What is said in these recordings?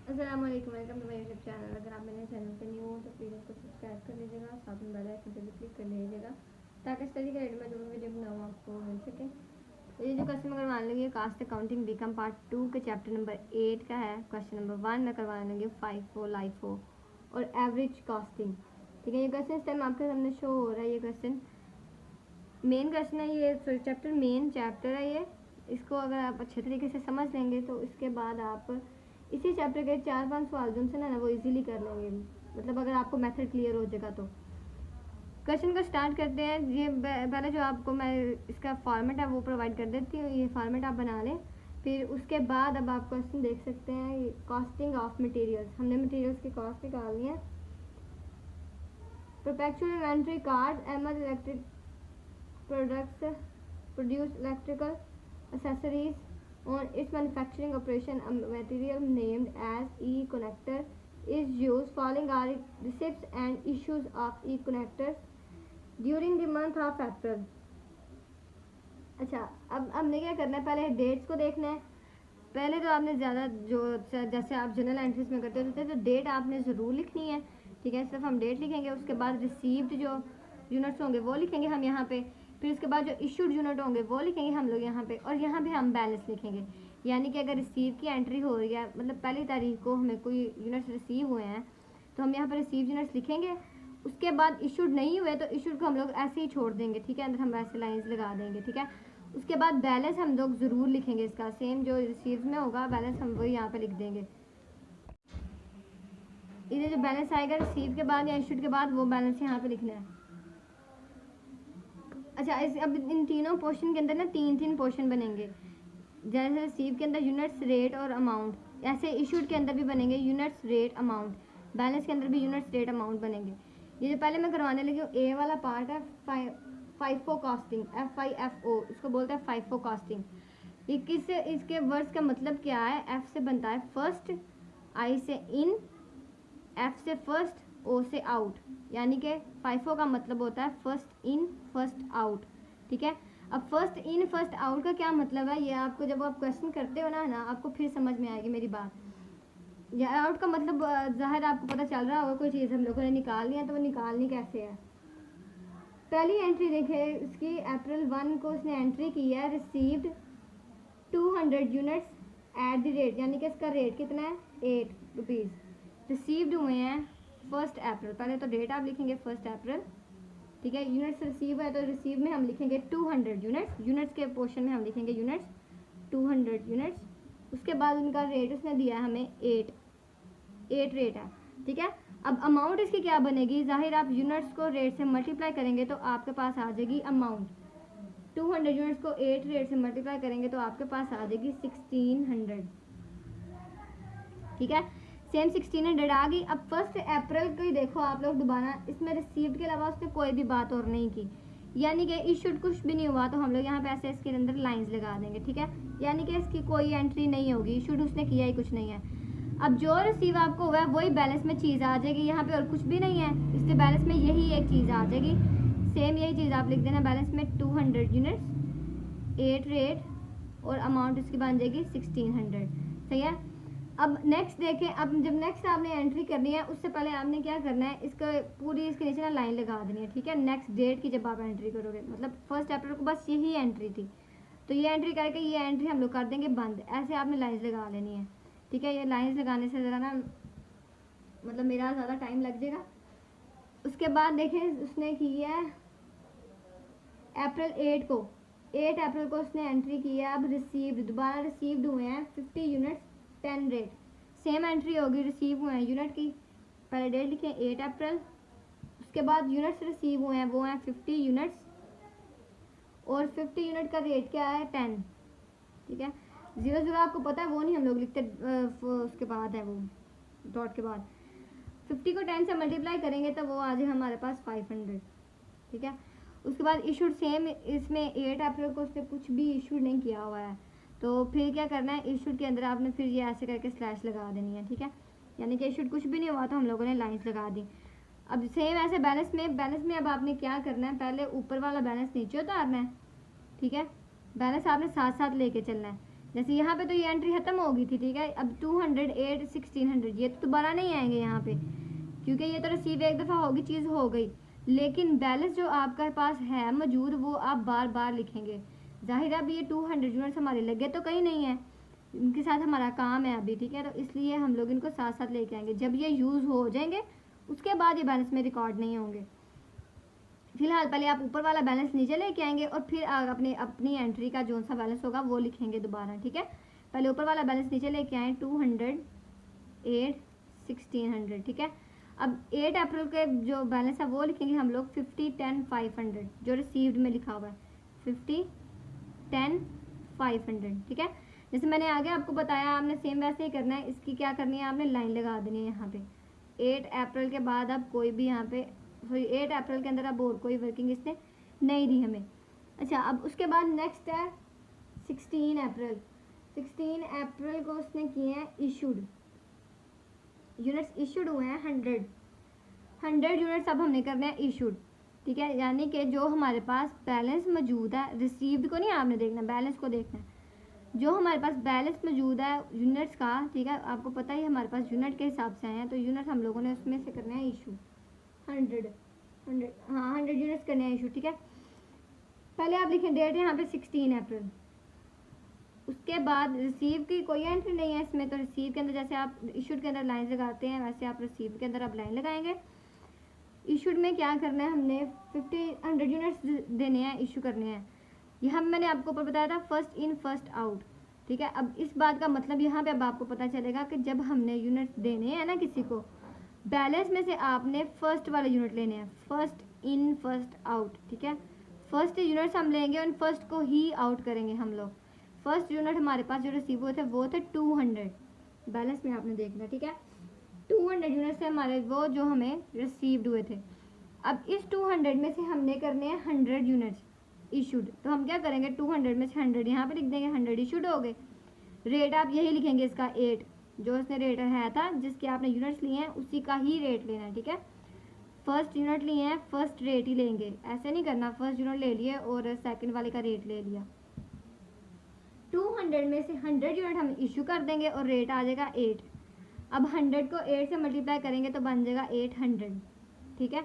अस्सलाम वालेकुम, welcome to my YouTube channel. अगर आप मेरे चैनल पे न्यू हो तो प्लीज़ इसको सब्सक्राइब कर लीजिएगा, साथ में बेल आइकन पे भी क्लिक कर लीजिएगा ताकि स्टडी के रिलेटेड मैं जो भी वीडियो बनाऊँ आपको मिल सके। तो ये जो क्वेश्चन मैं करवाने लगी कास्ट अकाउंटिंग बीकॉम पार्ट 2 के चैप्टर नंबर 8 का है। क्वेश्चन नंबर 1 मैं करवाने लगी FIFO, LIFO और एवरेज कॉस्टिंग। ठीक है, ये क्वेश्चन इस टाइम आपके सामने शो हो रहा है। ये क्वेश्चन मेन क्वेश्चन है, ये चैप्टर मेन चैप्टर है ये। इसको अगर आप अच्छे तरीके से समझ लेंगे तो इसके बाद आप इसी चैप्टर के 4-5 सवाल जो उनसे ना वो इजीली कर लेंगे, मतलब अगर आपको मेथड क्लियर हो जाएगा तो। क्वेश्चन को स्टार्ट करते हैं। ये पहले जो आपको मैं इसका फॉर्मेट है वो प्रोवाइड कर देती हूँ, ये फॉर्मेट आप बना लें। फिर उसके बाद अब आप क्वेश्चन देख सकते हैं। कॉस्टिंग ऑफ मटेरियल्स, हमने मटेरियल्स की कॉस्ट निकालनी है। Perpetual inventory card ML electric products produce electrical accessories on its manufacturing operation. A material named as E-connector is used. Following are receipts and issues of E-connectors during the month of April. अच्छा, अब हमने क्या करना है, पहले dates को देखना है। पहले तो आपने ज़्यादा जो जैसे आप जनरल एंट्रीज में करते होते तो डेट आपने ज़रूर लिखनी है। ठीक है, सिर्फ हम डेट लिखेंगे। उसके बाद रिसीव्ड जो यूनिट्स होंगे वो लिखेंगे हम यहाँ पे। फिर उसके बाद जो इशूड यूनिट होंगे वो लिखेंगे हम लोग यहाँ पे, और यहाँ पे हम बैलेंस लिखेंगे। यानी कि अगर रिसीव की एंट्री हो रही है, मतलब पहली तारीख को हमें कोई यूनिट्स रिसीव हुए हैं तो हम यहाँ पर रिसीव यूनिट्स लिखेंगे। उसके बाद इशूड नहीं हुए तो इशूड को हम लोग ऐसे ही छोड़ देंगे। ठीक है, अंदर हम ऐसे लाइन्स लगा देंगे। ठीक है, उसके बाद बैलेंस हम लोग ज़रूर लिखेंगे इसका, सेम जो रिसीव में होगा बैलेंस हम वही यहाँ पे लिख देंगे। इधर जो बैलेंस आएगा रिसीव के बाद या इशूड के बाद वो बैलेंस यहाँ पे लिखना है। अच्छा, इस अब इन तीनों पोर्शन के अंदर ना तीन पोर्शन बनेंगे। जैसे रिसीव के अंदर यूनिट्स, रेट और अमाउंट, ऐसे इशूड के अंदर भी बनेंगे यूनिट्स, रेट, अमाउंट। बैलेंस के अंदर भी यूनिट्स, रेट, अमाउंट बनेंगे। ये जो पहले मैं करवाने लगी हूँ ए वाला पार्ट है FIFO कॉस्टिंग, FIFO इसको बोलते हैं FIFO कॉस्टिंग। ये किस, इसके वर्ड्स का मतलब क्या है। एफ से बनता है फर्स्ट, आई से इन, एफ से फर्स्ट, ओ से आउट। यानी कि FIFO का मतलब होता है फर्स्ट इन फर्स्ट आउट। ठीक है, अब फर्स्ट इन फर्स्ट आउट का क्या मतलब है, ये आपको जब आप क्वेश्चन करते हो ना आपको फिर समझ में आएगी मेरी बात। या आउट का मतलब जाहिर आपको पता चल रहा होगा, कोई चीज़ हम लोगों ने निकालनी है तो वो निकालनी कैसे है। पहली एंट्री देखे इसकी, अप्रैल 1 को उसने एंट्री की है received 200 units at the rate, यानी कि इसका रेट कितना है 8 रुपीज़। रिसीव्ड हुए हैं 1 अप्रैल, पहले तो डेट आप लिखेंगे 1 अप्रैल। ठीक है, यूनिट्स रिसीव है तो रिसीव में हम लिखेंगे 200 यूनिट्स, यूनिट्स के पोर्शन में हम लिखेंगे यूनिट्स 200 यूनिट्स। उसके बाद उनका रेट उसने दिया है हमें 8 रेट है। ठीक है, अब अमाउंट इसकी क्या बनेगी, जाहिर आप यूनिट्स को रेट से मल्टीप्लाई करेंगे तो आपके पास आ जाएगी अमाउंट। 200 यूनिट्स को 8 रेट से मल्टीप्लाई करेंगे तो आपके पास आ जाएगी 1600। ठीक है, सेम 1600 आ गई। अब 1 अप्रैल को ही देखो आप लोग दोबारा, इसमें रिसीव्ड के अलावा उसने कोई भी बात और नहीं की, यानी कि इशूड कुछ भी नहीं हुआ तो हम लोग यहाँ पे ऐसे इसके अंदर लाइंस लगा देंगे। ठीक है, यानी कि इसकी कोई एंट्री नहीं होगी, इशूड उसने किया ही कुछ नहीं है। अब जो रिसीव आपको हुआ है वही बैलेंस में चीज़ आ जाएगी, यहाँ पे और कुछ भी नहीं है, इसके बैलेंस में यही एक चीज़ आ जाएगी। सेम यही चीज़ आप लिख देना बैलेंस में 200 यूनिट्स, 8 रेट और अमाउंट इसकी बन जाएगी 1600। सही है, अब नेक्स्ट देखें। अब जब नेक्स्ट आपने एंट्री करनी है उससे पहले आपने क्या करना है, इसका पूरी इसके नीचे ना लाइन लगा देनी है। ठीक है, नेक्स्ट डेट की जब आप एंट्री करोगे, मतलब 1 अप्रैल को बस यही एंट्री थी तो ये एंट्री करके ये एंट्री हम लोग कर देंगे बंद। ऐसे आपने लाइन्स लगा लेनी है। ठीक है, ये लाइन्स लगाने से ज़रा ना मतलब मेरा ज़्यादा टाइम लग जाएगा। उसके बाद देखें उसने की है अप्रैल 8 को, 8 अप्रैल को उसने एंट्री की है। अब रिसीव्ड, दोबारा रिसीव्ड हुए हैं 50 यूनिट्स 10 रेट, सेम एंट्री होगी रिसीव हुए हैं यूनिट की। पहले डेट लिखें 8 अप्रैल, उसके बाद यूनिट्स रिसीव हुए हैं वो हैं 50 यूनिट्स और 50 यूनिट का रेट क्या है 10। ठीक है, 0 आपको पता है वो नहीं हम लोग लिखते, उसके बाद है वो डॉट के बाद 50 को 10 से मल्टीप्लाई करेंगे तो वो आ जाए हमारे पास 500। ठीक है, उसके बाद इशूड सेम, इसमें 8 अप्रैल को उसने कुछ भी इशूड नहीं किया हुआ है तो फिर क्या करना है, इशूड के अंदर आपने फिर ये ऐसे करके स्लैश लगा देनी है। ठीक है, यानी कि इशूड कुछ भी नहीं हुआ तो हम लोगों ने लाइंस लगा दी। अब सेम ऐसे बैलेंस में अब आपने क्या करना है, पहले ऊपर वाला बैलेंस नीचे उतारना है। ठीक है, बैलेंस आपने साथ साथ लेके चलना है। जैसे यहाँ पे तो ये एंट्री ख़त्म हो गई थी, ठीक है। अब 208 1600 ये तो दोबारा नहीं आएंगे यहाँ पे, क्योंकि ये तो रिसीव एक दफ़ा होगी, चीज़ हो गई। लेकिन बैलेंस जो आपके पास है मौजूद वो आप बार बार लिखेंगे। जाहिर है अब ये 200 यूनिट्स हमारे लगे तो कहीं नहीं है, इनके साथ हमारा काम है अभी, ठीक है। तो इसलिए हम लोग इनको साथ साथ लेके आएंगे। जब ये यूज़ हो जाएंगे उसके बाद ये बैलेंस में रिकॉर्ड नहीं होंगे। फिलहाल पहले आप ऊपर वाला बैलेंस नीचे लेके आएंगे और फिर अपनी एंट्री का जो सा बैलेंस होगा वो लिखेंगे दोबारा, ठीक है। पहले ऊपर वाला बैलेंस नीचे लेके आए 208 1600, ठीक है। अब 8 अप्रैल के जो बैलेंस है वो लिखेंगे हम लोग 50 10 500 जो रिसीव्ड में लिखा हुआ है 50 10 500, ठीक है। जैसे मैंने आगे आपको बताया आपने सेम वैसे ही करना है। इसकी क्या करनी है, आपने लाइन लगा देनी है यहाँ पे 8 अप्रैल के बाद अब कोई भी यहाँ पे 8 अप्रैल के अंदर अब और कोई वर्किंग इसने नहीं दी हमें। अच्छा, अब उसके बाद नेक्स्ट है 16 अप्रैल। 16 अप्रैल को उसने किए हैं इशूड, यूनिट्स इशूड हुए हैं 100 यूनिट्स अब हमने करने हैं इशूड, ठीक है। यानी कि जो हमारे पास बैलेंस मौजूद है, रिसीव्ड को नहीं आपने देखना, बैलेंस को देखना है। जो हमारे पास बैलेंस मौजूद है यूनिट्स का, ठीक है, आपको पता ही हमारे पास यूनिट के हिसाब से आए हैं, तो यूनिट हम लोगों ने उसमें से करना है इशू 100 यूनिट्स करने हैं इशू, ठीक है। पहले आप लिखें डेट यहाँ पे 16 अप्रैल। उसके बाद रिसीव की कोई एंट्री नहीं है इसमें, तो रिसीव के अंदर जैसे आप इशूड के अंदर लाइन लगाते हैं वैसे आप रिसीव के अंदर अब लाइन लगाएंगे। इशूड में क्या करना है, हमने 100 यूनिट्स देने हैं, इशू करने हैं। यह मैंने आपको ऊपर बताया था फर्स्ट इन फर्स्ट आउट, ठीक है। अब इस बात का मतलब यहाँ पे अब आपको पता चलेगा कि जब हमने यूनिट देने हैं ना किसी को, बैलेंस में से आपने फर्स्ट वाले यूनिट लेने हैं, फर्स्ट इन फर्स्ट आउट, ठीक है। फर्स्ट यूनिट्स हम लेंगे और फर्स्ट को ही आउट करेंगे हम लोग। फर्स्ट यूनिट हमारे पास जो रिसीव हुए थे वो थे 200, बैलेंस में आपने देखना, ठीक है। 200 यूनिट से हमारे वो जो हमें रिसीव्ड हुए थे। अब इस 200 में से हमने करने हैं 100 यूनिट्स इशूड, तो हम क्या करेंगे 200 में से 100 यहाँ पे लिख देंगे, 100 इशूड हो गए। रेट आप यही लिखेंगे इसका 8, जो इसने रेट है था जिसके आपने यूनिट्स लिए हैं उसी का ही रेट लेना है, ठीक है। फर्स्ट यूनिट लिए हैं फर्स्ट रेट ही लेंगे, ऐसे नहीं करना फर्स्ट यूनिट ले लिए और सेकंड वाले का रेट ले लिया। 200 में से 100 यूनिट हम इशू कर देंगे और रेट आ जाएगा 8। अब 100 को 8 से मल्टीप्लाई करेंगे तो बन जाएगा 800, ठीक है।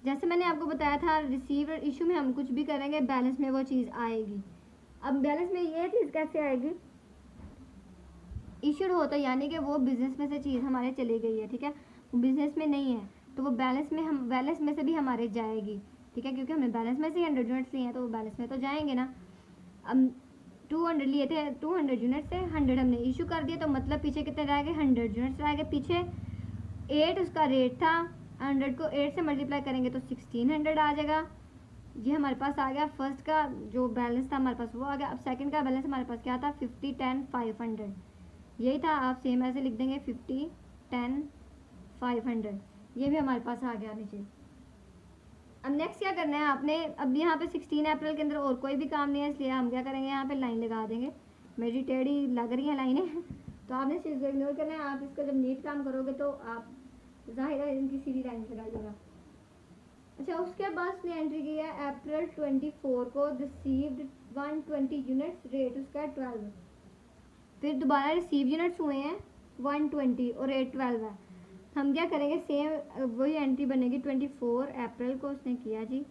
जैसे मैंने आपको बताया था रिसीव और इशू में हम कुछ भी करेंगे बैलेंस में वो चीज़ आएगी। अब बैलेंस में ये चीज़ कैसे आएगी, इशूड हो तो यानी कि वो बिज़नेस में से चीज़ हमारे चली गई है, ठीक है। वो बिज़नेस में नहीं है तो वो बैलेंस में से भी हमारे जाएगी, ठीक है, क्योंकि हमने बैलेंस में से 100 यूनिट्स लिए हैं तो वो बैलेंस में तो जाएंगे ना। अब 200 लिए थे, 200 यूनिट से 100 हमने इशू कर दिया, तो मतलब पीछे कितने रह गए, 100 यूनिट्स रह गए पीछे। 8 उसका रेट था, 100 को 8 से मल्टीप्लाई करेंगे तो 1600 आ जाएगा। ये हमारे पास आ गया फर्स्ट का जो बैलेंस था हमारे पास वो आ गया। अब सेकंड का बैलेंस हमारे पास क्या था 50 10 500, यही था। आप सेम ऐसे लिख देंगे 50 10 500, ये भी हमारे पास आ गया नीचे। अब नेक्स्ट क्या करना है आपने, अब यहाँ पे 16 अप्रैल के अंदर और कोई भी काम नहीं है, इसलिए हम क्या करेंगे यहाँ पे लाइन लगा देंगे। मेरी टेढ़ी लग रही है लाइनें तो आपने इस चीज़ को इग्नोर करना है। आप इसको जब नीट काम करोगे तो आप जाहिर है इनकी सीधी लाइन लगाइएगा। अच्छा, उसके बाद उसने एंट्री की है अप्रैल 24 को रिसीव्ड 120 यूनिट्स, रेट उसका 12। फिर दोबारा रिसीव यूनिट्स हुए हैं 120 और रेट 12 है। हम क्या करेंगे सेम वही एंट्री बनेगी 24 अप्रैल को उसने किया जी।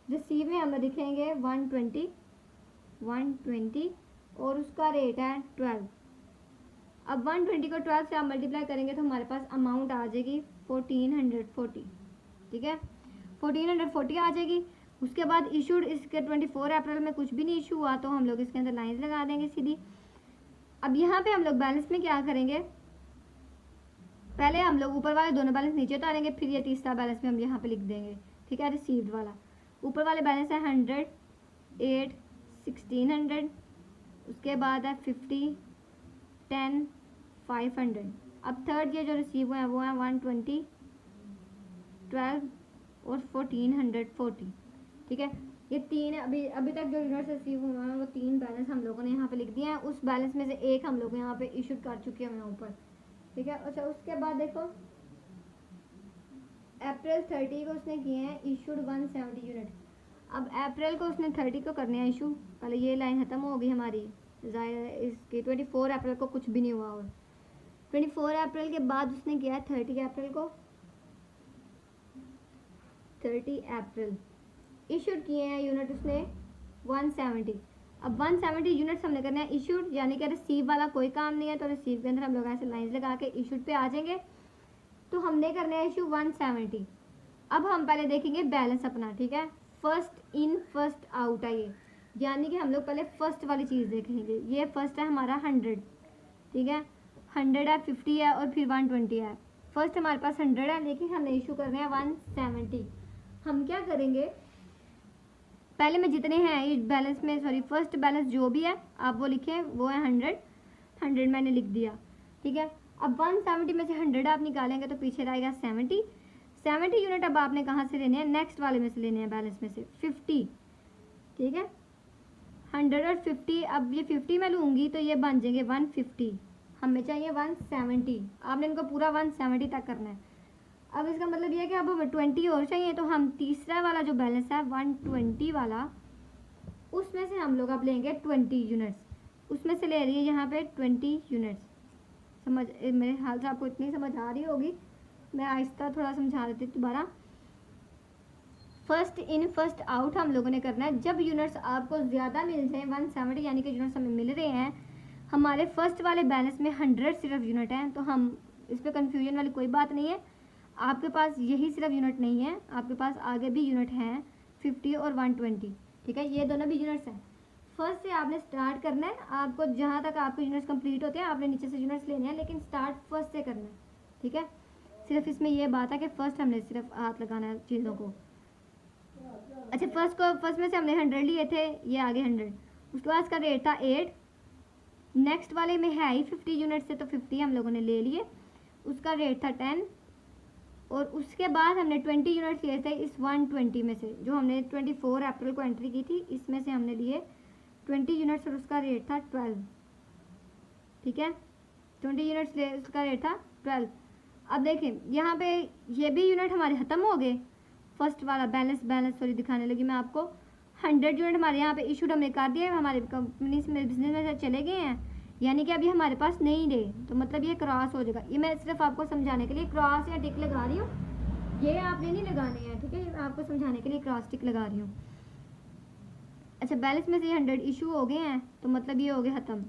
रिसीव में हम लिखेंगे 120 और उसका रेट है 12। अब 120 को 12 से आप मल्टीप्लाई करेंगे तो हमारे पास अमाउंट आ जाएगी 1440, ठीक है, 1440 आ जाएगी। उसके बाद इशूड इसके 24 अप्रैल में कुछ भी नहीं इशू हुआ तो हम लोग इसके अंदर लाइन लगा देंगे सीधी। अब यहाँ पे हम लोग बैलेंस में क्या करेंगे, पहले हम लोग ऊपर वाले दोनों बैलेंस नीचे उतारेंगे, फिर ये तीसरा बैलेंस में हम यहाँ पे लिख देंगे, ठीक है, रिसीव्ड वाला। ऊपर वाले बैलेंस है 100 8 1600, उसके बाद है 50 10 500। अब थर्ड ये जो रिसीव हुए हैं वो है 120 12 और 1440, ठीक है। ये तीन अभी तक जो यूनिट्स रिसीव हुए हैं वो तीन बैलेंस हम लोगों ने यहाँ पे लिख दिए हैं। उस बैलेंस में से एक हम लोग यहाँ पे इशू कर चुके हैं ऊपर, ठीक है। अच्छा, उसके बाद देखो अप्रैल 30 को उसने किए हैं इशूड 170 यूनिट। अब अप्रैल को उसने 30 को करने हैं इशू, पहले ये लाइन ख़त्म हो गई हमारी, ज़ाहिर है इसकी 24 अप्रैल को कुछ भी नहीं हुआ। और 24 अप्रैल के बाद उसने किया 30 अप्रैल को, 30 अप्रैल इशूड किए हैं यूनिट उसने 170। अब 170 यूनिट्स हमने करने हैं इशूड, यानी कि रिसीव वाला कोई काम नहीं है, तो रिसीव के अंदर हम लोग ऐसे लाइंस लगा के इशूड पे आ जाएंगे। तो हमने करना है इशू 170। अब हम पहले देखेंगे बैलेंस अपना, ठीक है। फर्स्ट इन फर्स्ट आउट है ये, यानी कि हम लोग पहले फर्स्ट वाली चीज़ देखेंगे। ये फर्स्ट है हमारा 100, ठीक है, 100 है, 50 है और फिर 120 है। फर्स्ट हमारे पास 100 है, लेकिन हमने इशू करने हैं 170। हम क्या करेंगे, पहले में जितने हैं इस बैलेंस में, सॉरी फर्स्ट बैलेंस जो भी है आप वो लिखें, वो है 100 मैंने लिख दिया, ठीक है। अब 170 में से 100 आप निकालेंगे तो पीछे रहेगा 70 यूनिट। अब आपने कहाँ से लेने हैं, नेक्स्ट वाले में से लेने हैं, बैलेंस में से 50, ठीक है। 100 और 50, अब ये 50 में लूँगी तो ये बन जाएंगे 150, हमें चाहिए 170। आपने इनको पूरा 170 तक करना है। अब इसका मतलब ये है कि अब हमें 20 और चाहिए, तो हम तीसरा वाला जो बैलेंस है 120 वाला, उसमें से हम लोग अब लेंगे 20 यूनिट्स। उसमें से ले रही है यहाँ पे 20 यूनिट्स। समझ, मेरे हाल से आपको इतनी समझ आ रही होगी, मैं आहिस्ता थोड़ा समझा देती हूँ दोबारा। फर्स्ट इन फर्स्ट आउट हम लोगों ने करना है। जब यूनिट्स आपको ज़्यादा मिल जाए 170, यानी कि यूनिट्स हमें मिल रहे हैं, हमारे फर्स्ट वाले बैलेंस में 100 सिर्फ यूनिट हैं, तो हम इस पर कन्फ्यूजन वाली कोई बात नहीं है। आपके पास यही सिर्फ यूनिट नहीं है, आपके पास आगे भी यूनिट हैं 50 और 120, ठीक है, ये दोनों भी यूनिट्स हैं। फर्स्ट से आपने स्टार्ट करना है, आपको जहाँ तक आपके यूनिट्स कंप्लीट होते हैं आपने नीचे से यूनिट्स लेने हैं, लेकिन स्टार्ट फर्स्ट से करना है, ठीक है। सिर्फ इसमें यह बात है कि फर्स्ट हमने सिर्फ हाथ लगाना है चीज़ों को। अच्छा, फर्स्ट में से हमने 100 लिए थे, ये आगे 100, उसके बाद इसका रेट था 8। नेक्स्ट वाले में है ही 50 यूनिट से, तो 50 हम लोगों ने ले लिए, उसका रेट था 10। और उसके बाद हमने 20 यूनिट्स लिए थे इस 120 में से, जो हमने 24 अप्रैल को एंट्री की थी, इसमें से हमने लिए 20 यूनिट्स और उसका रेट था 12, ठीक है। 20 यूनिट्स ले, उसका रेट था 12। अब देखें यहाँ पे ये भी यूनिट हमारे ख़त्म हो गए। फर्स्ट वाला बैलेंस सॉरी दिखाने लगी मैं आपको। 100 यूनिट हमारे यहाँ पे इशूड हमने कर दिए, हमारे कंपनी में बिजनेस में से चले गए हैं, यानी कि अभी हमारे पास नहीं रहे, तो मतलब ये क्रॉस हो जाएगा। ये मैं सिर्फ आपको समझाने के लिए क्रॉस या टिक लगा रही हूँ, ये आपने नहीं लगाने हैं, ठीक है, मैं आपको समझाने के लिए क्रॉस टिक लगा रही हूँ। अच्छा, बैलेंस में से 100 इशू हो गए हैं, तो मतलब ये हो गए ख़त्म।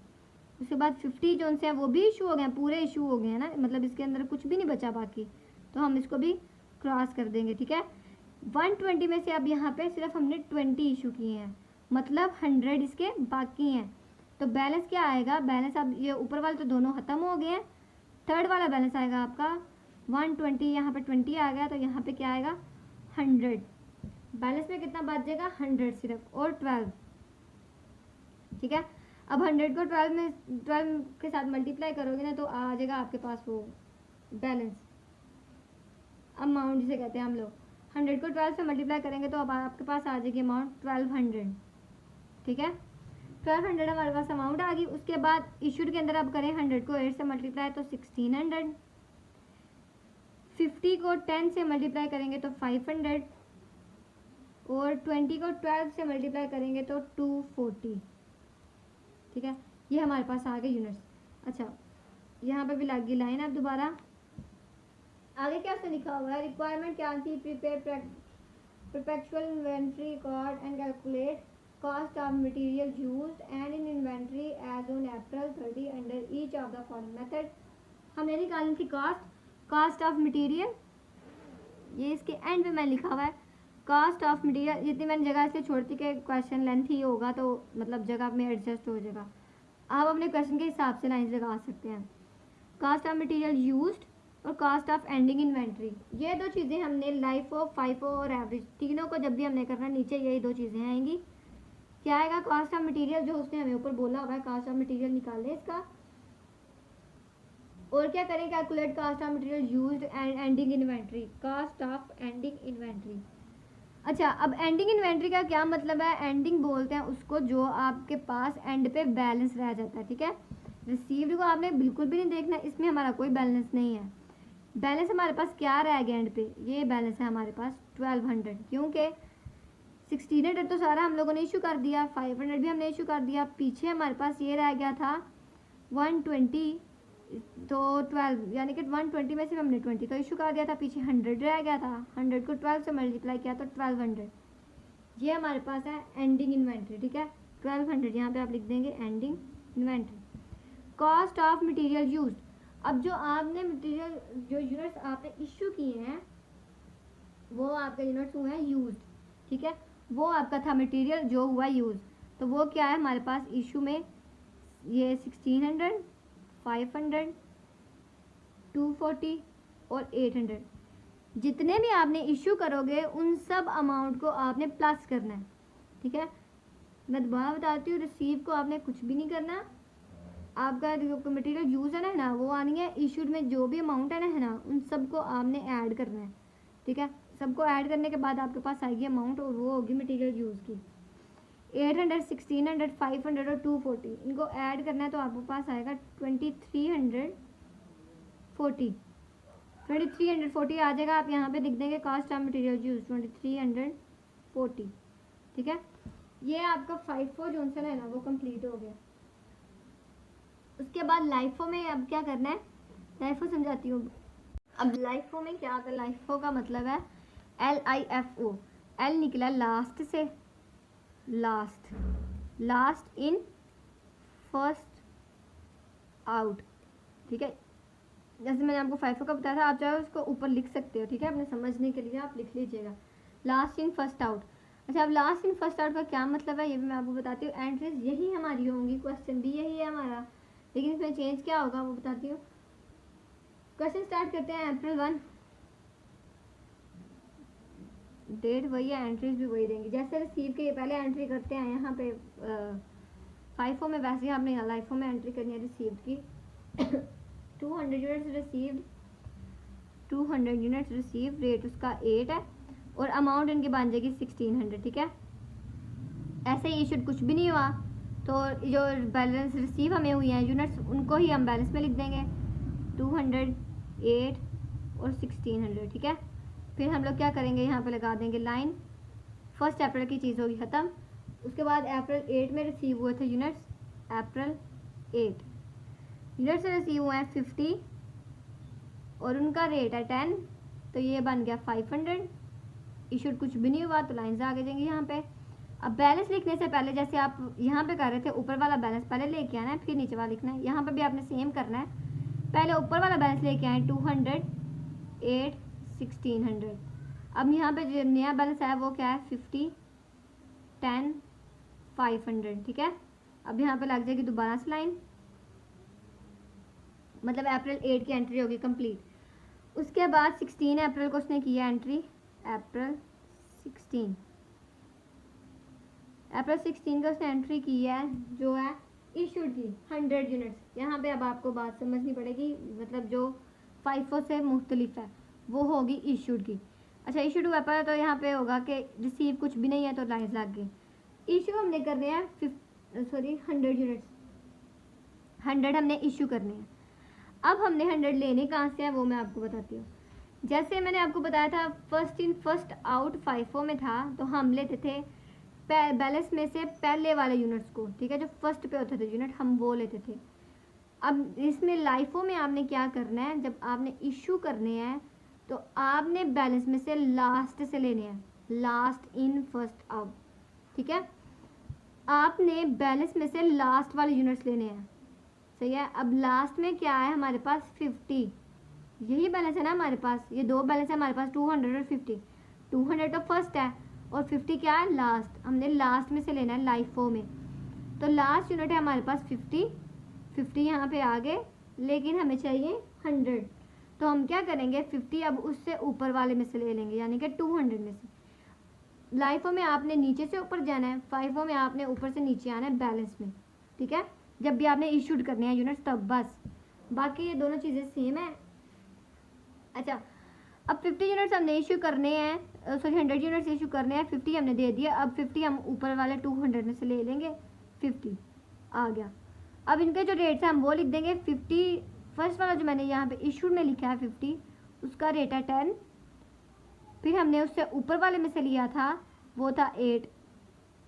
उसके बाद 50 जो से हैं वो भी इशू हो गए हैं, पूरे इशू हो गए हैं ना, मतलब इसके अंदर कुछ भी नहीं बचा बाकी, तो हम इसको भी क्रॉस कर देंगे, ठीक है। 120 में से अब यहाँ पे सिर्फ हमने 20 इशू किए हैं, मतलब 100 इसके बाकी हैं। तो बैलेंस क्या आएगा, बैलेंस अब ये ऊपर वाले तो दोनों ख़त्म हो गए हैं, थर्ड वाला बैलेंस आएगा आपका 120, यहाँ पे 20 आ गया, तो यहाँ पे क्या आएगा 100। बैलेंस में कितना बच जाएगा 100 सिर्फ और 12, ठीक है। अब 100 को 12 के साथ मल्टीप्लाई करोगे ना, तो आ जाएगा आपके पास वो बैलेंस अमाउंट जिसे कहते हैं हम लोग। 100 को 12 से मल्टीप्लाई करेंगे तो अब आपके पास आ जाएगी अमाउंट 1200, ठीक है। 1200 हमारे पास अमाउंट आ गई। उसके बाद इशूड के अंदर अब करें 100 को 8 से मल्टीप्लाई तो 1600, 50 को 10 से मल्टीप्लाई करेंगे तो 500, और 20 को 12 से मल्टीप्लाई करेंगे तो 240, ठीक है। ये हमारे पास आ गए यूनिट्स। अच्छा, यहाँ पे भी लग गई लाइन। अब दोबारा आगे क्या से लिखा हुआ है, रिक्वायरमेंट क्या थी, prepare perpetual inventory record and calculate cost of material used and in inventory as on April 30 under each of the following method. हमने निकाली थी कॉस्ट ऑफ मटेरियल, ये इसके एंड पे मैंने लिखा हुआ है कॉस्ट ऑफ मटेरियल। जितनी मैंने जगह इसलिए छोड़ती कि क्वेश्चन लेंथ ही होगा, तो मतलब जगह में एडजस्ट हो जाएगा। आप अपने क्वेश्चन के हिसाब से लाइन लगा सकते हैं। कॉस्ट ऑफ मटेरियल यूज्ड और कॉस्ट ऑफ एंडिंग इन्वेंट्री, ये दो चीज़ें हमने लाइफो, फाइफो और एवरेज तीनों को जब भी हमने करना, नीचे यही दो चीज़ें आएंगी। क्या आएगा, कॉस्ट ऑफ मटेरियल, जो उसने हमें ऊपर बोला हुआ है कॉस्ट ऑफ मटेरियल निकाल लें इसका, और क्या करें, calculate cost of material used and ending inventory, cost of ending inventory. अच्छा, अब एंडिंग इन्वेंट्री का क्या मतलब है, एंडिंग बोलते हैं उसको जो आपके पास एंड पे बैलेंस रह जाता है, ठीक है। रिसीव्ड को आपने बिल्कुल भी नहीं देखना, इसमें हमारा कोई बैलेंस नहीं है। बैलेंस हमारे पास क्या रह गया एंड पे, ये बैलेंस है हमारे पास 1200, क्योंकि 1600 तो सारा हम लोगों ने इशू कर दिया, 500 भी हमने इशू कर दिया, पीछे हमारे पास ये रह गया था 120, तो 12 यानी कि 120 में से हमने 20 तो इशू कर दिया था, पीछे 100 रह गया था, 100 को 12 से मल्टीप्लाई किया तो 1200, ये हमारे पास है एंडिंग इन्वेंट्री। ठीक है, 1200 यहाँ पे आप लिख देंगे ending inventory. Cost of material use, अब जो आपने मटेरियल जो यूनिट्स आपने इशू किए हैं वो आपके यूनिट्स हुए हैं यूज। ठीक है, वो आपका था मटेरियल जो हुआ यूज, तो वो क्या है हमारे पास इशू में, ये 1600, 500, 240 और 800, जितने भी आपने इशू करोगे उन सब अमाउंट को आपने प्लस करना है। ठीक है, मैं दोबारा बताती हूँ, रिसीव को आपने कुछ भी नहीं करना, आपका जो मटेरियल यूज है ना वो आनी है, इशूड में जो भी अमाउंट है ना उन सबको आपने ऐड करना है। ठीक है, सबको ऐड करने के बाद आपके पास आएगी अमाउंट और वो होगी मटेरियल यूज़ की। 800, 1600, 500 और 240 इनको ऐड करना है तो आपके पास आएगा 2340। 2340 आ जाएगा, आप यहाँ पे लिख देंगे कॉस्ट ऑफ मटेरियल यूज 2340। ठीक है, ये आपका 5 जॉनसन है ना वो कंप्लीट हो गया। उसके बाद लाइफो में अब क्या करना है, लाइफो समझाती हूँ। अब लाइफो में क्या होता है, लाइफो का मतलब है LIFO, एल निकला लास्ट से, लास्ट इन फर्स्ट आउट। ठीक है, जैसे मैंने आपको फाइफो का बताया था, आप चाहे उसको ऊपर लिख सकते हो। ठीक है, अपने समझने के लिए आप लिख लीजिएगा लास्ट इन फर्स्ट आउट। अच्छा, अब लास्ट इन फर्स्ट आउट का क्या मतलब है ये भी मैं आपको बताती हूँ। एंट्रीज यही हमारी होंगी, क्वेश्चन भी यही है हमारा, लेकिन इसमें चेंज क्या होगा वो बताती हूँ। क्वेश्चन स्टार्ट करते हैं April 1, डेट वही है, एंट्रीज भी वही देंगी। जैसे रिसीव के पहले एंट्री करते हैं यहाँ पे फाइफो में, वैसे ही आपने यहाँ लाइफो में एंट्री करनी है रिसीव्ड की। 200 units received, 200 units receive, rate उसका 8 है और अमाउंट इनकी बन जाएगी 1600। ठीक है, ऐसे ही इशूड कुछ भी नहीं हुआ तो जो बैलेंस रिसीव हमें हुई हैं यूनिट्स उनको ही हम बैलेंस में लिख देंगे 200, 8 और 1600। ठीक है, फिर हम लोग क्या करेंगे, यहाँ पे लगा देंगे लाइन, 1 अप्रैल की चीज़ होगी ख़त्म। उसके बाद April 8 में रिसीव हुए थे यूनिट्स, April 8 यूनिट्स रिसीव हुए हैं 50 और उनका रेट है 10, तो ये बन गया 500। इशूड कुछ भी नहीं हुआ तो लाइन आगे जाएंगे यहाँ पे। अब बैलेंस लिखने से पहले जैसे आप यहाँ पे कर रहे थे, ऊपर वाला बैलेंस पहले लेके आना है फिर नीचे वाला लिखना है। यहाँ पे भी आपने सेम करना है, पहले ऊपर वाला बैलेंस लेके आए 200, 8, 1600। अब यहाँ पे जो नया बैलेंस है वो क्या है 50, 10, 500। ठीक है, अब यहाँ पे लग जाएगी दोबारा से लाइन, मतलब April 8 की एंट्री होगी कंप्लीट। उसके बाद 16 अप्रैल को उसने किया एंट्री, April 16 को उसने एंट्री की है जो है इशूड की 100 यूनिट्स। यहाँ पे अब आपको बात समझनी पड़ेगी, मतलब जो फाइफो से मुख्तलिफ है वो होगी इशूड की। अच्छा, इशूड हुआ पर तो यहाँ पे होगा कि रिसीव कुछ भी नहीं है तो लाइन लग गई। इशू हमने करने हैं 100 यूनिट्स, 100 हमने इशू करने हैं। अब हमने 100 लेने कहाँ से है वो मैं आपको बताती हूँ। जैसे मैंने आपको बताया था first in first out FIFO में था, तो हम लेते थे बैलेंस में से पहले वाले यूनिट्स को। ठीक है, जो फर्स्ट पे होते थे यूनिट हम वो लेते थे। अब इसमें लाइफो में आपने क्या करना है, जब आपने इशू करने हैं तो आपने बैलेंस में से लास्ट से लेने हैं, लास्ट इन फर्स्ट आउट। ठीक है, आपने बैलेंस में से लास्ट वाले यूनिट्स लेने हैं, सही है। अब लास्ट में क्या है हमारे पास 50, यही बैलेंस है ना हमारे पास, ये दो बैलेंस है हमारे पास 200 और 50। 200 तो फर्स्ट है और 50 क्या है लास्ट, हमने लास्ट में से लेना है लाइफो में। तो लास्ट यूनिट है हमारे पास 50 यहाँ पे आ गए, लेकिन हमें चाहिए 100, तो हम क्या करेंगे 50 अब उससे ऊपर वाले में से ले लेंगे, यानी कि 200 में से। लाइफो में आपने नीचे से ऊपर जाना है, फाइफो में आपने ऊपर से नीचे आना है बैलेंस में। ठीक है, जब भी आपने इशूड करने हैं यूनिट्स तब बस, बाकी ये दोनों चीज़ें सेम है। अच्छा, अब 50 यूनिट्स हमने इशू करने हैं, सॉरी 100 यूनिट्स इशू करने हैं, 50 हमने दे दिया। अब 50 हम ऊपर वाले 200 में से ले लेंगे, 50 आ गया। अब इनके जो रेट्स हैं हम वो लिख देंगे। 50 फर्स्ट वाला जो मैंने यहाँ पे इशूड में लिखा है 50, उसका रेट है 10। फिर हमने उससे ऊपर वाले में से लिया था वो था 8,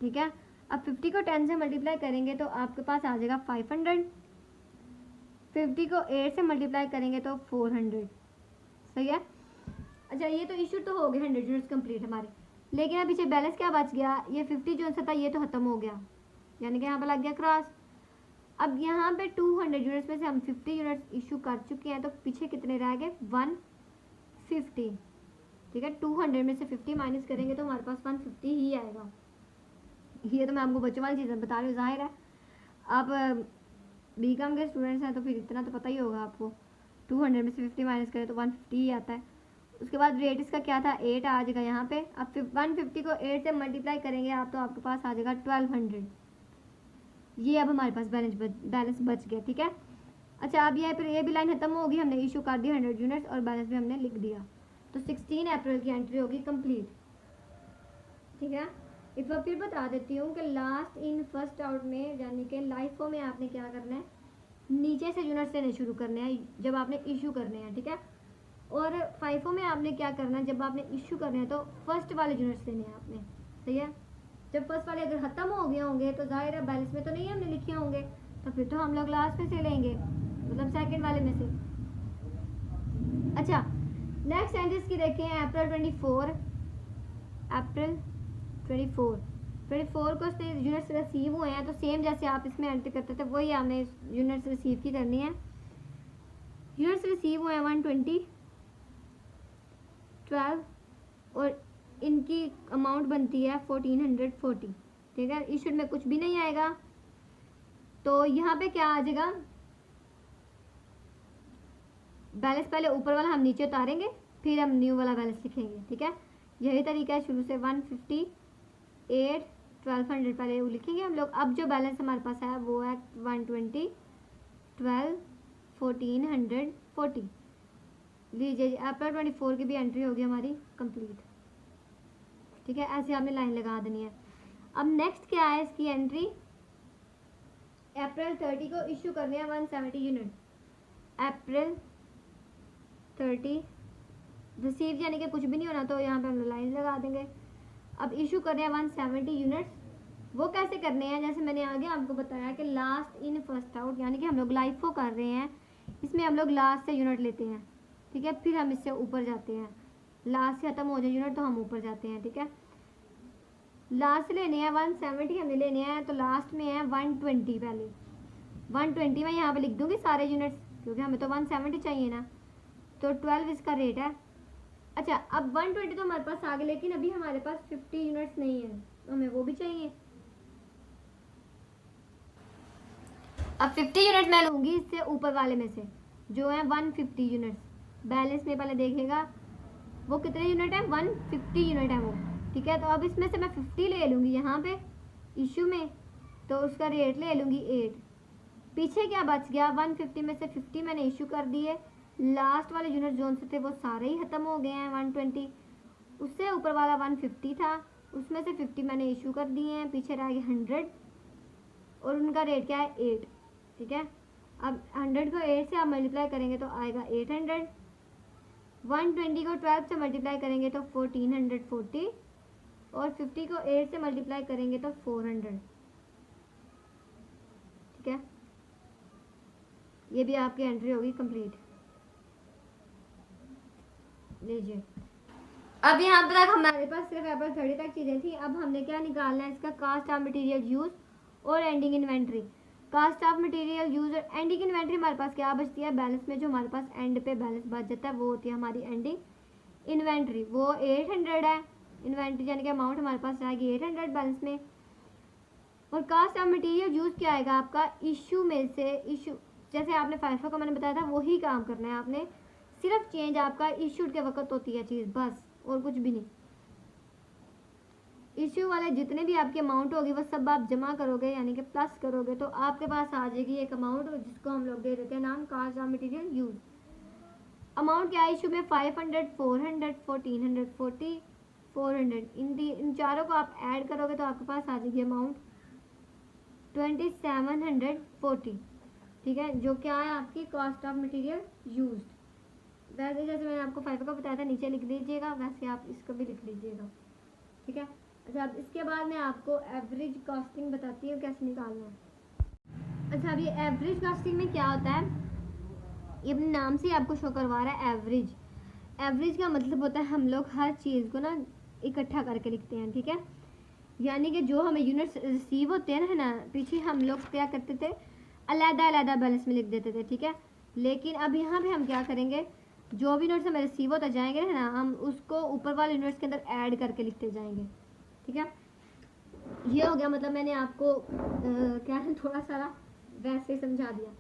ठीक है। अब 50 को 10 से मल्टीप्लाई करेंगे तो आपके पास आ जाएगा 500, 50 को 8 से मल्टीप्लाई करेंगे तो 400, सही है। अच्छा ये तो इशू तो हो गए 100 यूनिट्स कंप्लीट हमारे, लेकिन अब पीछे बैलेंस क्या बच गया, ये 50 जो सा था ये तो ख़त्म हो गया, यानी कि यहाँ पर लग गया क्रॉस। अब यहाँ पे 200 यूनिट्स में से हम 50 यूनिट्स इशू कर चुके हैं, तो पीछे कितने रह गए 150, ठीक है। 200 में से 50 माइनस करेंगे तो हमारे पास 150 ही आएगा। ये तो मैं आपको बच्चों वाली चीज़ें बता रही हूँ, जाहिर है आप बीकॉम के स्टूडेंट्स हैं तो फिर इतना तो पता ही होगा आपको। 200 में से 50 माइनस करें तो 150 ही आता है। उसके बाद रेट इसका क्या था 8 आ जाएगा यहाँ पे। अब 150 को 8 से मल्टीप्लाई करेंगे आप तो आपके पास आ जाएगा 1200। ये अब हमारे पास बैलेंस बच गया, ठीक है। अच्छा अब ये भी लाइन खत्म होगी, हमने इशू कर दिया 100 यूनिट्स और बैलेंस भी हमने लिख दिया, तो 16 अप्रैल की एंट्री होगी कंप्लीट, ठीक है। एक बार फिर बता देती हूँ कि लास्ट इन फर्स्ट आउट में यानी कि लाइफो में आपने क्या करना है, नीचे से यूनिट्स लेने शुरू करने हैं जब आपने इशू करने हैं, ठीक है। और फाइफो में आपने क्या करना है, जब आपने इशू करने हैं तो फर्स्ट वाले यूनिट्स लेने हैं आपने, सही है। जब फर्स्ट वाले अगर ख़त्म हो गए होंगे तो जाहिर है बैलेंस में तो नहीं हमने लिखे होंगे, तो फिर तो हम लोग लास्ट में से लेंगे, मतलब सेकंड वाले में से। अच्छा नेक्स्ट सेंटेंस की देखें, अप्रैल 24 को उसने यूनिट्स रिसीव हुए हैं, तो सेम जैसे आप इसमें एंट्री करते थे वही हमने यूनिट्स रिसीव की करनी है। यूनिट्स रिसीव हुए हैं 120, 12 और इनकी अमाउंट बनती है 1440, ठीक है। इशूड में कुछ भी नहीं आएगा, तो यहाँ पे क्या आ जाएगा, बैलेंस पहले ऊपर वाला हम नीचे उतारेंगे फिर हम न्यू वाला बैलेंस लिखेंगे, ठीक है। यही तरीका है शुरू से 158 1200 पहले वो लिखेंगे हम लोग। अब जो बैलेंस हमारे पास है वो है 120 12 1440। लीजिए अप्रैल 24 की भी एंट्री होगी हमारी कंप्लीट, ठीक है। ऐसे आपने लाइन लगा देनी है। अब नेक्स्ट क्या है इसकी एंट्री, अप्रैल 30 को इशू करने हैं 170 यूनिट, अप्रैल 30 रिसीव यानी कि कुछ भी नहीं होना, तो यहाँ पे हम लोग लाइन लगा देंगे। अब इशू करने हैं 170 यूनिट्स, वो कैसे करने हैं, जैसे मैंने आगे आपको बताया कि लास्ट इन फर्स्ट आउट, यानी कि हम लोग लाइफो कर रहे हैं, इसमें हम लोग लास्ट से यूनिट लेते हैं, ठीक है। फिर हम इससे ऊपर जाते हैं, लास्ट से ख़त्म हो जाए यूनिट तो हम ऊपर जाते हैं, ठीक है। लास्ट लेने हैं 170 हमें लेने हैं, तो लास्ट में है 120, पहले 120 में यहाँ पे लिख दूँगी सारे यूनिट्स, क्योंकि हमें तो 170 चाहिए ना, तो 12 इसका रेट है। अच्छा अब 120 तो हमारे पास आ गए, लेकिन अभी हमारे पास 50 यूनिट्स नहीं है, तो हमें वो भी चाहिए। अब 50 यूनिट मैं लूँगी इससे ऊपर वाले में से, जो है 150 यूनिट्स। बैलेंस में पहले देखेगा वो कितने यूनिट है, 150 यूनिट है वो, ठीक है। तो अब इसमें से मैं 50 ले लूँगी यहाँ पे इशू में, तो उसका रेट ले लूँगी 8। पीछे क्या बच गया, 150 में से 50 मैंने इशू कर दिए, लास्ट वाले यूनिट जोन से थे वो सारे ही ख़त्म हो गए हैं 120। उससे ऊपर वाला 150 था, उसमें से 50 मैंने इशू कर दिए हैं, पीछे रह गए 100 और उनका रेट क्या है 8, ठीक है। अब 100 को 8 से आप मल्टीप्लाई करेंगे तो आएगा 800, 120 को 12 से मल्टीप्लाई करेंगे तो 1440 और 50 को 8 से मल्टीप्लाई करेंगे तो 400, ठीक है। ये भी आपकी एंट्री होगी कंप्लीट। लीजिए अब यहाँ पर तक हमारे पास सिर्फ अप्रैल 30 तक चीज़ें थी। अब हमने क्या निकालना है, इसका कास्ट ऑफ मटेरियल यूज और ending inventory. Cost of material use और एंडिंग इन्वेंट्री हमारे पास क्या बचती है, बैलेंस में जो हमारे पास एंड पे बैलेंस बच जाता है वो होती है हमारी एंडिंग इन्वेंट्री, वो 800 है। इन्वेंट्री यानी कि अमाउंट हमारे पास आएगी 800 बैलेंस में। और कास्ट ऑफ मटेरियल यूज क्या आएगा आपका, इशू में से इशू, जैसे आपने फाइफो का मैंने बताया था वही काम करना है आपने, सिर्फ चेंज आपका इशूड के वक्त होती है चीज़, बस और कुछ भी नहीं। इशू वाले जितने भी आपकी अमाउंट होगी वो सब आप जमा करोगे यानी कि प्लस करोगे, तो आपके पास आ जाएगी एक अमाउंट जिसको हम लोग दे देते हैं नाम cost of material use. Amount क्या है इशू में, 500 400 1440 400, इन चारों को आप ऐड करोगे तो आपके पास आ जाएगी अमाउंट 2740, ठीक है, जो क्या है आपकी कॉस्ट ऑफ मटेरियल यूज्ड। वैसे जैसे मैंने आपको 5 का बताया था नीचे लिख लीजिएगा, वैसे आप इसको भी लिख लीजिएगा, ठीक है। अच्छा, अब इसके बाद मैं आपको एवरेज कॉस्टिंग बताती हूँ कैसे निकालना है। अच्छा, अब ये एवरेज कॉस्टिंग में क्या होता है, ये अपने नाम से ही आपको शो करवा रहा है एवरेज। एवरेज का मतलब होता है हम लोग हर चीज़ को ना इकट्ठा करके लिखते हैं, ठीक है। यानी कि जो हमें यूनिट्स रिसीव होते हैं ना, पीछे हम लोग क्या करते थे, अलग अलग बैलेंस में लिख देते थे, ठीक है। लेकिन अब यहाँ पे हम क्या करेंगे, जो भी यूनिट्स हमें रिसीव होते जाएंगे ना, हम उसको ऊपर वाले यूनिट्स के अंदर ऐड करके लिखते जाएंगे, ठीक है। ये हो गया, मतलब मैंने आपको क्या है थोड़ा सा वैसे समझा दिया।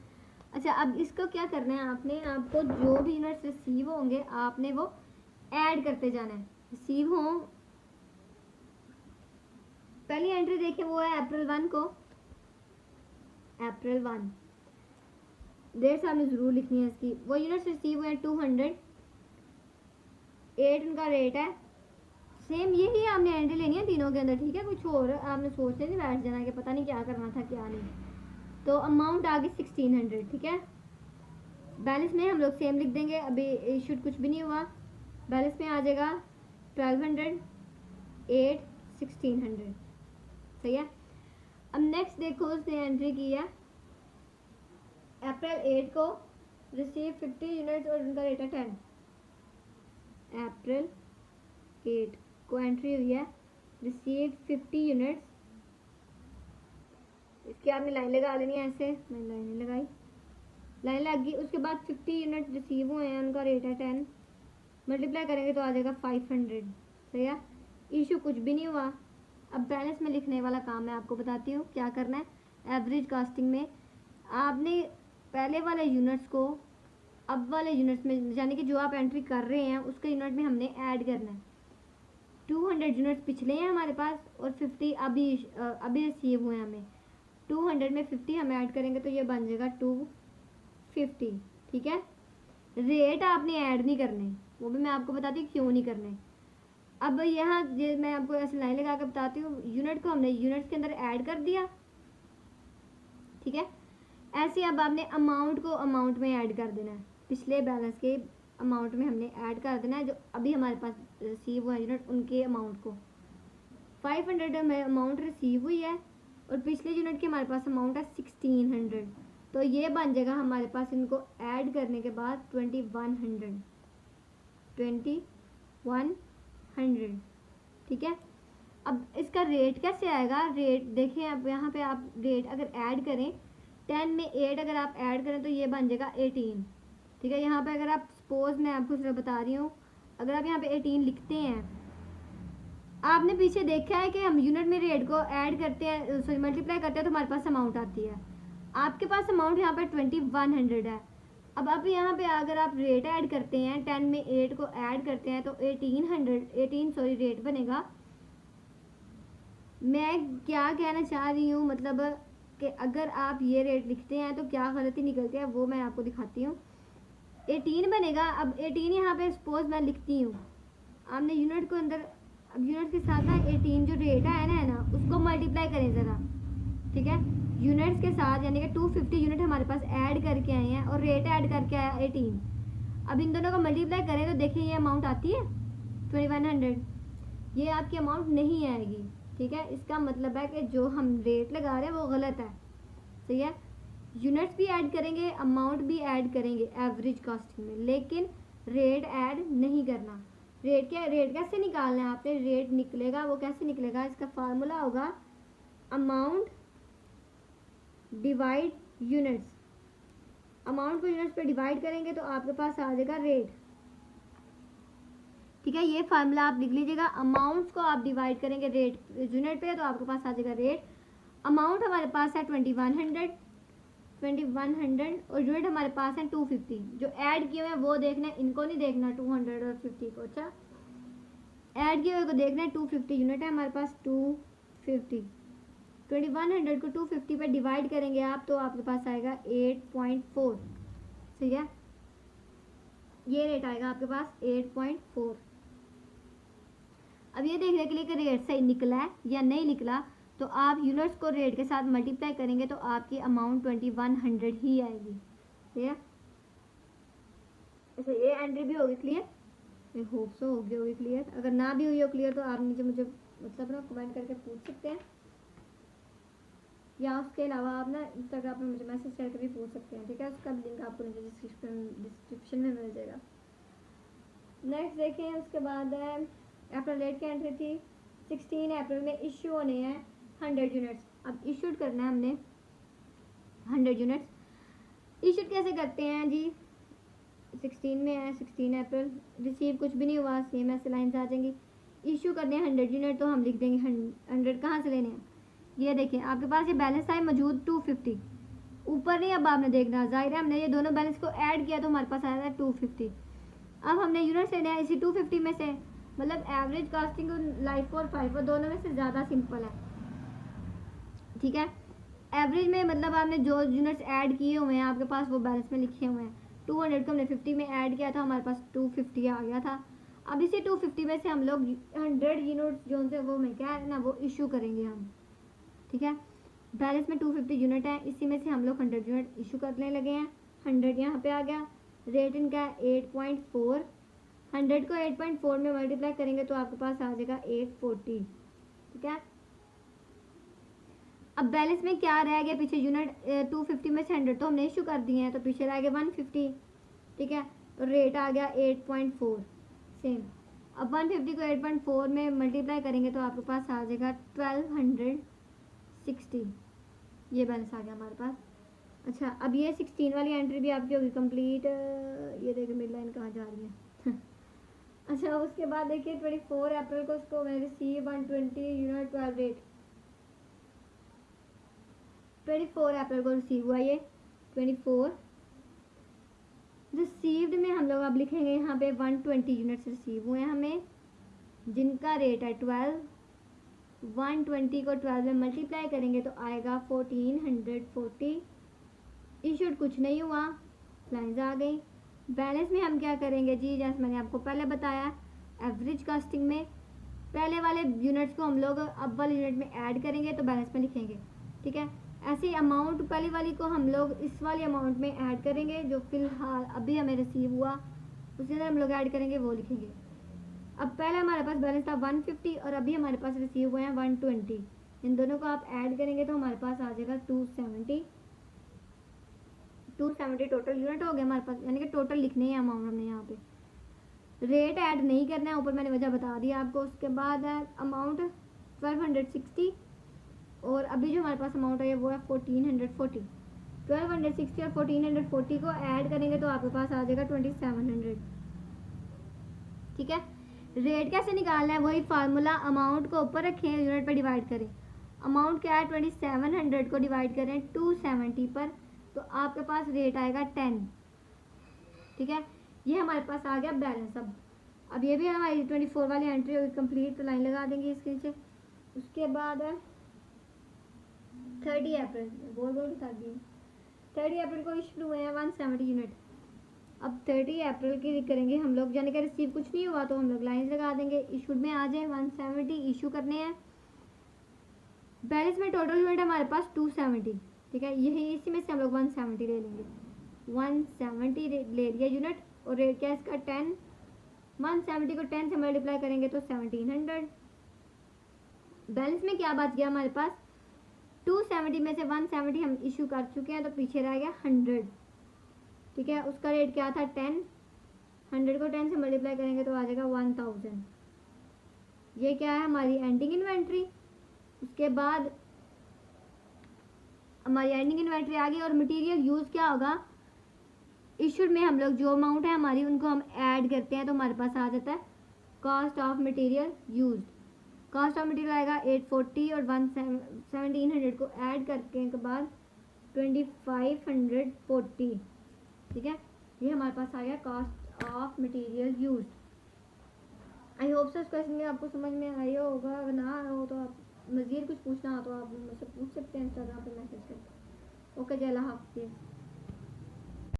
अच्छा, अब इसको क्या करना है, आपको जो भी यूनिट्स रिसीव होंगे आपने वो ऐड करते जाना है। रिसीव हो, पहली एंट्री देखें वो है अप्रैल 1 को, अप्रैल 1 डेट आपने ज़रूर लिखनी है इसकी। वो यूनिट्स रिसीव हुए 200, 8 उनका रेट है। सेम यही आपने एंट्री लेनी है तीनों के अंदर, ठीक है। कुछ और आपने सोचने नहीं बैठ जाना कि पता नहीं क्या करना था क्या नहीं। तो अमाउंट आ गई 1600, ठीक है। बैलेंस में हम लोग सेम लिख देंगे, अभी इशूड कुछ भी नहीं हुआ। बैलेंस में आ जाएगा 1200, 8, 1600, सही है। अब नेक्स्ट देखो उसने एंट्री की है अप्रैल 8 को, रिसीव 50 यूनिट्स और उनका रेट है 10। अप्रैल 8 को एंट्री हुई है, रिसीव 50 यूनिट्स। इसकी आपने लाइन लगा लेनी है, ऐसे मैंने लाइन नहीं लगाई, लाइन लग गई। उसके बाद 50 यूनिट रिसीव हुए हैं, उनका रेट है 10, मल्टीप्लाई करेंगे तो आ जाएगा 500, सही है। इशू कुछ भी नहीं हुआ। अब बैलेंस में लिखने वाला काम मैं आपको बताती हूँ क्या करना है। एवरेज कास्टिंग में आपने पहले वाले यूनिट्स को अब वाले यूनिट्स में, यानी कि जो आप एंट्री कर रहे हैं उसके यूनिट में हमने ऐड करना है। 200 यूनिट्स पिछले हैं हमारे पास और 50 अभी रिसीव हुए हैं हमें। 200 में 50 हम ऐड करेंगे तो ये बन जाएगा 250, ठीक है। रेट आपने ऐड नहीं करने, वो भी मैं आपको बताती हूँ क्यों नहीं करने। अब यहाँ मैं आपको ऐसे लाइन लगा कर बताती हूँ, यूनिट को हमने यूनिट्स के अंदर ऐड कर दिया, ठीक है। ऐसे अब आपने अमाउंट को अमाउंट में ऐड कर देना है, पिछले बैलेंस के अमाउंट में हमने ऐड कर देना है जो अभी हमारे पास रिसीव हुआ यूनिट उनके अमाउंट को। 500 में अमाउंट रिसीव हुई है और पिछले यूनिट के हमारे पास अमाउंट है 1600, तो ये बन जाएगा हमारे पास इनको ऐड करने के बाद 2100, 2100, ठीक है। अब इसका रेट कैसे आएगा, रेट देखें अब यहाँ पे आप रेट अगर ऐड करें 10 में 8 अगर आप ऐड करें तो ये बन जाएगा 18, ठीक है। यहाँ पे अगर आप सपोज मैं आपको सिर्फ बता रही हूँ, अगर आप यहाँ पे 18 लिखते हैं, आपने पीछे देखा है कि हम यूनिट में रेट को ऐड करते हैं, सॉरी मल्टीप्लाई करते हैं तो हमारे पास अमाउंट आती है। आपके पास अमाउंट यहाँ पर 2100 है। अब यहाँ पे अगर आप रेट ऐड करते हैं 10 में 8 को ऐड करते हैं तो 18 रेट बनेगा। मैं क्या कहना चाह रही हूँ, मतलब कि अगर आप ये रेट लिखते हैं तो क्या गलती निकलती है वो मैं आपको दिखाती हूँ। 18 बनेगा। अब 18 यहाँ पे सपोज मैं लिखती हूँ, आपने यूनिट को अंदर, अब यूनिट के साथ ना 18 जो रेट है ना उसको मल्टीप्लाई करें ज़रा, ठीक है। यूनिट्स के साथ यानी कि 250 यूनिट हमारे पास ऐड करके आए हैं और रेट ऐड करके आया 18। अब इन दोनों को मल्टीप्लाई करें तो देखिए ये अमाउंट आती है 2100, ये आपकी अमाउंट नहीं आएगी, ठीक है। इसका मतलब है कि जो हम रेट लगा रहे हैं वो गलत है, सही है। यूनिट्स भी ऐड करेंगे, अमाउंट भी ऐड करेंगे एवरेज कॉस्टिंग में, लेकिन रेट ऐड नहीं करना। रेट कैसे निकालना है आपने, रेट निकलेगा वो कैसे निकलेगा, इसका फार्मूला होगा अमाउंट डिवाइड यूनिट्स। अमाउंट को यूनिट्स पे डिवाइड करेंगे तो आपके पास आ जाएगा रेट, ठीक है। ये फार्मूला आप लिख लीजिएगा। अमाउंट्स को आप डिवाइड करेंगे रेट यूनिट पे तो आपके पास आ जाएगा रेट। अमाउंट हमारे पास है 2100 और यूनिट हमारे पास है 250। जो ऐड किए हुए हैं वो देखना है, इनको नहीं देखना 200 और 50 को। अच्छा, ऐड किए हुए को देखना है। 250 यूनिट है हमारे पास, 250, 2100 को 250 पे डिवाइड करेंगे आप तो आपके पास आएगा 8.4, सही है। ये रेट आएगा आपके पास 8.4। अब ये देखने के लिए कि रेट सही निकला है या नहीं निकला तो आप यूनिट्स को रेट के साथ मल्टीप्लाई करेंगे तो आपकी अमाउंट 2100 ही आएगी, ठीक है। अच्छा, ये एंट्री भी होगी क्लियर, आई होप सो होगी क्लियर। अगर ना भी हुई हो क्लियर तो आप नीचे मुझे मतलब ना कमेंट करके पूछ सकते हैं, या उसके अलावा आप ना इंस्टाग्राम पे मुझे मैसेज करके भी पूछ सकते हैं, ठीक है। उसका लिंक आपको नीचे डिस्क्रिप्शन में मिल जाएगा। नेक्स्ट देखें, उसके बाद है अप्रैल डेट की एंट्री थी 16 अप्रैल में इशू होने हैं 100 यूनिट्स। अब इशूड करना है हमने 100 यूनिट्स। इशूड कैसे करते हैं जी, 16 में है 16 अप्रैल, रिसीव कुछ भी नहीं हुआ, सेम ऐसे लाइन्स आ जाएंगी। इशू करने हैं 100 यूनिट, तो हम लिख देंगे 100 कहाँ से लेने हैं, ये देखिए आपके पास ये बैलेंस है मौजूद 250, ऊपर नहीं अब आपने देखना, जाहिर है हमने ये दोनों बैलेंस को ऐड किया तो हमारे पास आया था 250। अब हमने यूनिट्स लेने हैं इसी 250 में से, मतलब एवरेज कास्टिंग लाइफ और फाइव दोनों में से ज़्यादा सिंपल है, ठीक है। एवरेज में मतलब आपने जो यूनिट्स ऐड किए हुए हैं आपके पास वो बैलेंस में लिखे हुए हैं। 200 को हमने 50 में ऐड किया था, हमारे पास 250 आ गया था। अब इसी 250 में से हम लोग 100 यूनिट्स जो से वो में क्या है ना वो इशू करेंगे हम, ठीक है। बैलेंस में 250 यूनिट है, इसी में से हम लोग 100 यूनिट इशू करने लगे हैं। 100 यहाँ पे आ गया, रेट इनका 8.4, 100 को 8.4 में मल्टीप्लाई करेंगे तो आपके पास आ जाएगा 840, ठीक है। अब बैलेंस में क्या रह गया पीछे, यूनिट 250 में से 100 तो हमने इशू कर दिए हैं, तो पीछे रह गया 150, ठीक है। तो रेट आ गया 8.4 सेम। अब 150 को 8.4 में मल्टीप्लाई करेंगे तो आपके पास आ जाएगा 1260, ये बैलेंस आ गया हमारे पास। अच्छा, अब ये 16 वाली एंट्री भी आपकी होगी कंप्लीट, ये देखिए मेरी लाइन कहाँ जा रही है अच्छा, उसके बाद देखिए 24 अप्रैल को उसको मैंने रिसीव 120 यूनिट 12 रेट, 24 अप्रैल को रिसीव हुआ ये 24 रिसीव्ड में हम लोग अब लिखेंगे यहाँ पे 120 यूनिट्स रिसीव हुए हैं हमें, जिनका रेट है 12। 120 को 12 में मल्टीप्लाई करेंगे तो आएगा 1440। इशूड कुछ नहीं हुआ, लाइन्स आ गई। बैलेंस में हम क्या करेंगे जी, जैसे मैंने आपको पहले बताया एवरेज कास्टिंग में पहले वाले यूनिट्स को हम लोग अब वाले यूनिट में ऐड करेंगे तो बैलेंस में लिखेंगे, ठीक है। ऐसे ही अमाउंट पहली वाली को हम लोग इस वाले अमाउंट में ऐड करेंगे जो फिलहाल अभी हमें रिसीव हुआ, उसी तरह हम लोग ऐड करेंगे वो लिखेंगे। अब पहले हमारे पास बैलेंस था 150 और अभी हमारे पास रिसीव हुए हैं 120, इन दोनों को आप ऐड करेंगे तो हमारे पास आ जाएगा 270 टोटल यूनिट हो गया हमारे पास, यानी कि टोटल लिखने हैं अमाउंट हमने यहाँ पे, रेट ऐड नहीं करना है, ऊपर मैंने वजह बता दिया आपको। उसके बाद है अमाउंट 1260 और अभी जो हमारे पास अमाउंट है वो है 1440। 1260 और 1440 को ऐड करेंगे तो आपके पास आ जाएगा 2700, ठीक है। रेट कैसे निकालना है, वही फार्मूला, अमाउंट को ऊपर रखें यूनिट पर डिवाइड करें। अमाउंट क्या है 2700 को डिवाइड करें 270 पर तो आपके पास रेट आएगा 10, ठीक है। ये हमारे पास आ गया बैलेंस। अब ये भी हमारी 24 वाली एंट्री होगी कंप्लीट, तो लाइन लगा देंगे इसके नीचे। उसके बाद है 30 अप्रैल, बोल बता दिए 30 अप्रैल को इशू हुए हैं 170 यूनिट। अब 30 अप्रैल की करेंगे हम लोग, यानी कि रिसीव कुछ नहीं हुआ तो हम लोग लाइन लगा देंगे, इशूड में आ जाए 170 इशू करने हैं। बैलेंस में टोटल यूनिट हमारे पास 270, ठीक है। यही इसी में से हम लोग 170 ले लेंगे, 170 ले लिया यूनिट और रेट क्या है इसका 10। 170 को 10 से मल्टीप्लाई करेंगे तो 1700। बैलेंस में क्या बच गया हमारे पास, 270 में से 170 हम इशू कर चुके हैं तो पीछे रह गया 100, ठीक है। उसका रेट क्या था 10, 100 को 10 से मल्टीप्लाई करेंगे तो आ जाएगा 1000। ये क्या है हमारी एंडिंग इन्वेंट्री। उसके बाद हमारी एंडिंग इन्वेंट्री आ गई और मटेरियल यूज़ क्या होगा, इशूड में हम लोग जो अमाउंट है हमारी उनको हम ऐड करते हैं तो हमारे पास आ जाता है cost of material used. Cost of material आएगा 840 और 1700 को ऐड करके के बाद 2540, ठीक है। ये हमारे पास आ गया cost of material used. I hope so इस क्वेश्चन में आपको समझ में आया होगा, अगर ना आया हो तो आप मज़ीद कुछ पूछना हो तो आप मुझसे पूछ सकते हैं इंस्टाग्राम पे मैसेज करके। ओके जी, अल्लाह हाफ़िज़।